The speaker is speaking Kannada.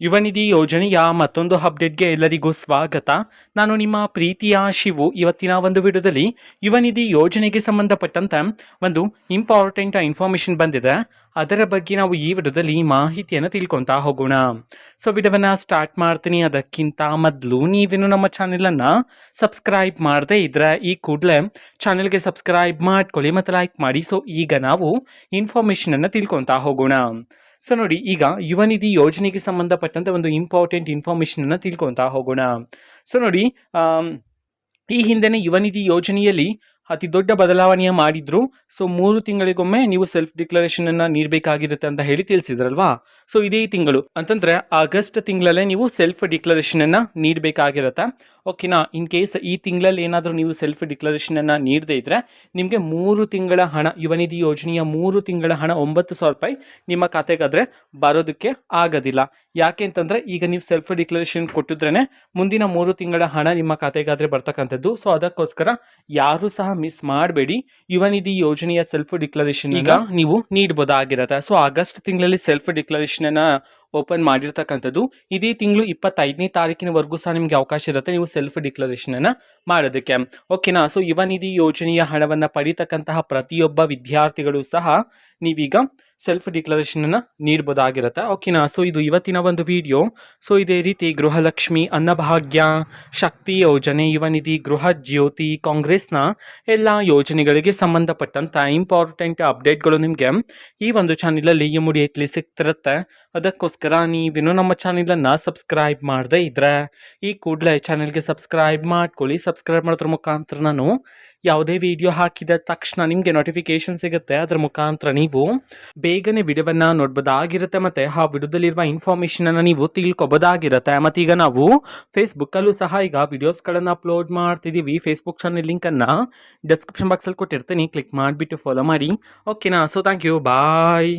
ಯುವ ನಿಧಿ ಯೋಜನೆಯ ಮತ್ತೊಂದು ಅಪ್ಡೇಟ್ಗೆ ಎಲ್ಲರಿಗೂ ಸ್ವಾಗತ. ನಾನು ನಿಮ್ಮ ಪ್ರೀತಿಯ ಶಿವು. ಇವತ್ತಿನ ಒಂದು ವಿಡಿಯೋದಲ್ಲಿ ಯುವ ನಿಧಿ ಯೋಜನೆಗೆ ಸಂಬಂಧಪಟ್ಟಂತೆ ಒಂದು ಇಂಪಾರ್ಟೆಂಟ್ ಇನ್ಫಾರ್ಮೇಷನ್ ಬಂದಿದೆ. ಅದರ ಬಗ್ಗೆ ನಾವು ಈ ವಿಡಿಯೋದಲ್ಲಿ ಮಾಹಿತಿಯನ್ನು ತಿಳ್ಕೊತಾ ಹೋಗೋಣ. ಸೊ ವಿಡಿಯೋವನ್ನು ಸ್ಟಾರ್ಟ್ ಮಾಡ್ತೀನಿ. ಅದಕ್ಕಿಂತ ಮೊದಲು ನೀವೇನು ನಮ್ಮ ಚಾನೆಲನ್ನು ಸಬ್ಸ್ಕ್ರೈಬ್ ಮಾಡದೇ ಇದ್ರೆ ಈ ಕೂಡಲೇ ಚಾನೆಲ್ಗೆ ಸಬ್ಸ್ಕ್ರೈಬ್ ಮಾಡ್ಕೊಳ್ಳಿ ಮತ್ತು ಲೈಕ್ ಮಾಡಿ. ಸೊ ಈಗ ನಾವು ಇನ್ಫಾರ್ಮೇಷನನ್ನು ತಿಳ್ಕೊತಾ ಹೋಗೋಣ. ಸೊ ನೋಡಿ, ಈಗ ಯುವ ನಿಧಿ ಯೋಜನೆಗೆ ಸಂಬಂಧಪಟ್ಟಂತೆ ಒಂದು ಇಂಪಾರ್ಟೆಂಟ್ ಇನ್ಫಾರ್ಮೇಷನನ್ನು ತಿಳ್ಕೊತಾ ಹೋಗೋಣ. ಸೊ ನೋಡಿ, ಈ ಹಿಂದೆನೇ ಯುವ ನಿಧಿ ಯೋಜನೆಯಲ್ಲಿ ಅತಿ ದೊಡ್ಡ ಬದಲಾವಣೆಯ ಮಾಡಿದ್ರು. ಸೊ 3 ತಿಂಗಳಿಗೊಮ್ಮೆ ನೀವು ಸೆಲ್ಫ್ ಡಿಕ್ಲರೇಷನನ್ನು ನೀಡಬೇಕಾಗಿರುತ್ತೆ ಅಂತ ಹೇಳಿ ತಿಳಿಸಿದ್ರಲ್ವಾ. ಸೊ ಇದೇ ತಿಂಗಳು ಅಂತಂದರೆ ಆಗಸ್ಟ್ ತಿಂಗಳಲ್ಲೇ ನೀವು ಸೆಲ್ಫ್ ಡಿಕ್ಲರೇಷನನ್ನು ನೀಡಬೇಕಾಗಿರುತ್ತೆ. ಓಕೆನಾ. ಇನ್ ಕೇಸ್ ಈ ತಿಂಗಳಲ್ಲಿ ಏನಾದರೂ ನೀವು ಸೆಲ್ಫ್ ಡಿಕ್ಲರೇಷನನ್ನು ನೀಡದೇ ಇದ್ದರೆ ನಿಮಗೆ 3 ತಿಂಗಳ ಹಣ, ಯುವ ನಿಧಿ ಯೋಜನೆಯ 3 ತಿಂಗಳ ಹಣ 9,000 ರೂಪಾಯಿ ನಿಮ್ಮ ಖಾತೆಗಾದರೆ ಬರೋದಕ್ಕೆ ಆಗೋದಿಲ್ಲ. ಯಾಕೆ ಅಂತಂದರೆ ಈಗ ನೀವು ಸೆಲ್ಫ್ ಡಿಕ್ಲರೇಷನ್ ಕೊಟ್ಟಿದ್ರೇ ಮುಂದಿನ 3 ತಿಂಗಳ ಹಣ ನಿಮ್ಮ ಖಾತೆಗಾದರೆ ಬರ್ತಕ್ಕಂಥದ್ದು. ಸೊ ಅದಕ್ಕೋಸ್ಕರ ಯಾರೂ ಸಹ ಮಿಸ್ ಮಾಡಬೇಡಿ. ಯುವ ನಿಧಿ ಯೋಜನೆಯ ಸೆಲ್ಫ್ ಡಿಕ್ಲರೇಷನ್ ಈಗ ನೀವು ನೀಡಬಹುದಾಗಿರುತ್ತೆ. ಸೊ ಆಗಸ್ಟ್ ತಿಂಗಳಲ್ಲಿ ಸೆಲ್ಫ್ ಡಿಕ್ಲರೇಷನನ್ನು ಓಪನ್ ಮಾಡಿರ್ತಕ್ಕಂಥದ್ದು. ಇದೇ ತಿಂಗಳು 25ನೇ ತಾರೀಕಿನವರೆಗೂ ಸಹ ನಿಮಗೆ ಅವಕಾಶ ಇರುತ್ತೆ ನೀವು ಸೆಲ್ಫ್ ಡಿಕ್ಲರೇಷನನ್ನು ಮಾಡೋದಕ್ಕೆ. ಓಕೆನಾ. ಸೊ ಯುವ ನಿಧಿ ಯೋಜನೆಯ ಹಣವನ್ನು ಪಡೀತಕ್ಕಂತಹ ಪ್ರತಿಯೊಬ್ಬ ವಿದ್ಯಾರ್ಥಿಗಳು ಸಹ ನೀವೀಗ ಸೆಲ್ಫ್ ಡಿಕ್ಲರೇಷನನ್ನು ನೀಡಬಹುದಾಗಿರುತ್ತೆ. ಓಕೆನಾ. ಸೊ ಇದು ಇವತ್ತಿನ ಒಂದು ವಿಡಿಯೋ. ಸೊ ಇದೇ ರೀತಿ ಗೃಹಲಕ್ಷ್ಮಿ, ಅನ್ನಭಾಗ್ಯ, ಶಕ್ತಿ ಯೋಜನೆ, ಯುವ ನಿಧಿ, ಗೃಹ ಜ್ಯೋತಿ, ಕಾಂಗ್ರೆಸ್ನ ಎಲ್ಲ ಯೋಜನೆಗಳಿಗೆ ಸಂಬಂಧಪಟ್ಟಂಥ ಇಂಪಾರ್ಟೆಂಟ್ ಅಪ್ಡೇಟ್ಗಳು ನಿಮಗೆ ಈ ಒಂದು ಚಾನಲಲ್ಲಿ ಇಮಿಡಿಯೇಟ್ಲಿ ಸಿಗ್ತಿರುತ್ತೆ. ಅದಕ್ಕೋಸ್ಕರ ನೀವೇನು ನಮ್ಮ ಚಾನಲನ್ನು ಸಬ್ಸ್ಕ್ರೈಬ್ ಮಾಡದೇ ಇದ್ದರೆ ಈ ಕೂಡಲೇ ಚಾನಲ್ಗೆ ಸಬ್ಸ್ಕ್ರೈಬ್ ಮಾಡ್ಕೊಳ್ಳಿ. ಸಬ್ಸ್ಕ್ರೈಬ್ ಮಾಡೋದ್ರ ಮುಖಾಂತರ ನಾನು ಯಾವುದೇ ವಿಡಿಯೋ ಹಾಕಿದ ತಕ್ಷಣ ನಿಮಗೆ ನೋಟಿಫಿಕೇಶನ್ ಸಿಗುತ್ತೆ. ಅದರ ಮುಖಾಂತರ ನೀವು ಬೇಗನೆ ವಿಡಿಯೋವನ್ನು ನೋಡ್ಬೋದಾಗಿರುತ್ತೆ ಮತ್ತು ಆ ವಿಡಿಯೋದಲ್ಲಿರುವ ಇನ್ಫಾರ್ಮೇಷನನ್ನು ನೀವು ತಿಳ್ಕೊಬೋದಾಗಿರುತ್ತೆ. ಮತ್ತು ಈಗ ನಾವು ಫೇಸ್ಬುಕ್ಕಲ್ಲೂ ಸಹ ಈಗ ವಿಡಿಯೋಸ್ಗಳನ್ನು ಅಪ್ಲೋಡ್ ಮಾಡ್ತಿದ್ದೀವಿ. ಫೇಸ್ಬುಕ್ ಚಾನಲ್ ಲಿಂಕನ್ನು ಡಿಸ್ಕ್ರಿಪ್ಷನ್ ಬಾಕ್ಸಲ್ಲಿ ಕೊಟ್ಟಿರ್ತೀನಿ, ಕ್ಲಿಕ್ ಮಾಡಿಬಿಟ್ಟು ಫಾಲೋ ಮಾಡಿ. ಓಕೆನಾ. So thank you, bye.